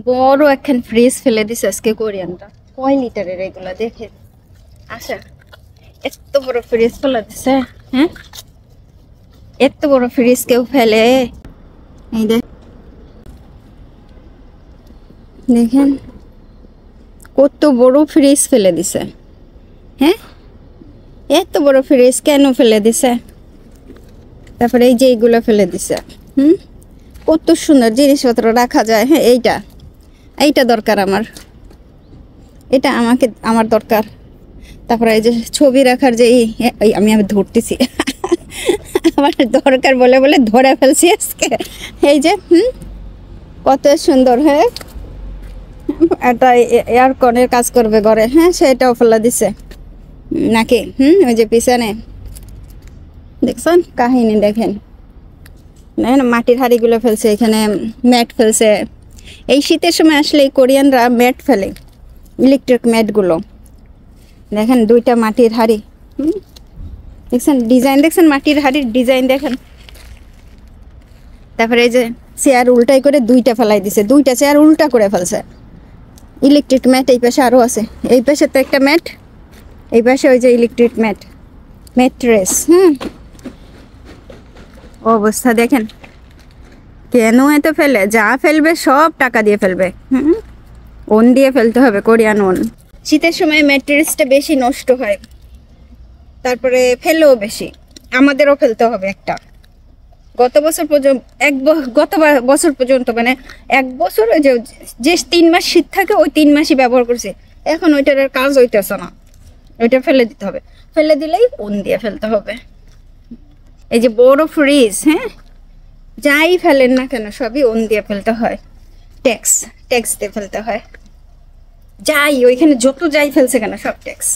বড় একখান ফ্রিজ ফেলে দিছে আজকে কোরিয়ানরা। কয় লিটারের এগুলা দেখে আচ্ছা, এত বড় ফ্রিজ ফেলে দিছে। হ্যাঁ, এত বড় ফ্রিজ কেউ ফেলে? এই দেখেন কত বড় ফ্রিজ ফেলে দিছে। হ্যাঁ, এত বড় ফ্রিজ কেন ফেলে দিছে? তারপরে এই যে এইগুলো ফেলে দিছে। কত সুন্দর জিনিসপত্র রাখা যায়। হ্যাঁ, এইটা দরকার আমার, এটা আমার দরকার। তারপরে এই যে ছবি রাখার যে আমি ধরতেছি আমার দরকার বলে বলে ধরে ফেলছি আজকে। এই যে কত সুন্দর। হ্যাঁ, একটা এয়ারকনের কাজ করবে ঘরে। হ্যাঁ, সেটাও ফেলে দিছে নাকি? ওই যে পিছনে দেখছেন কাহিনী, দেখেন মাটির হাঁড়িগুলো ফেলছে, এখানে ম্যাট ফেলছে। এই শীতের সময় আসলে এই কোরিয়ানরা ম্যাট ফেলে, ইলেকট্রিক ম্যাটগুলো। দেখেন দুইটা মাটির হাঁড়ি, দেখছেন ডিজাইন, দেখছেন মাটির হাঁড়ির ডিজাইন দেখেন। তারপরে এই যে চেয়ার উল্টাই করে দুইটা ফেলাই দিছে, দুইটা চেয়ার উল্টা করে ফেলছে। ইলেকট্রিক ম্যাট এই পাশে আরও আছে, এই পাশে তো একটা ম্যাট, এই পাশে ওই যে ইলেকট্রিক ম্যাট্রেস। অবস্থা দেখেন। কেন এত ফেলে? যা ফেলবে সব টাকা দিয়ে ফেলবে। ওন দিয়ে ফেলতে হবে, কোরিয়ান ওন। শীতের সময় ম্যাট্রেসটা বেশি নষ্ট হয়, তারপরে ফেলেও বেশি। আমাদেরও ফেলতে হবে একটা। গত বছর পর্যন্ত মানে এক বছর যে 3 মাস শীত থাকে ওই 3 মাসই ব্যবহার করছে। এখন ওইটার আর কাজ হইতেছে না, ওইটা ফেলে দিতে হবে। ফেলে দিলেই ওন দিয়ে ফেলতে হবে। এই যে বড় ফ্রিজ, হ্যাঁ, যাই ফেলেন না কেন সবই ওন দিয়ে ফেলতে হয়। ট্যাক্স দিয়ে ফেলতে হয়। যাই ওইখানে যত যাই ফেলছে কেন সব ট্যাক্স।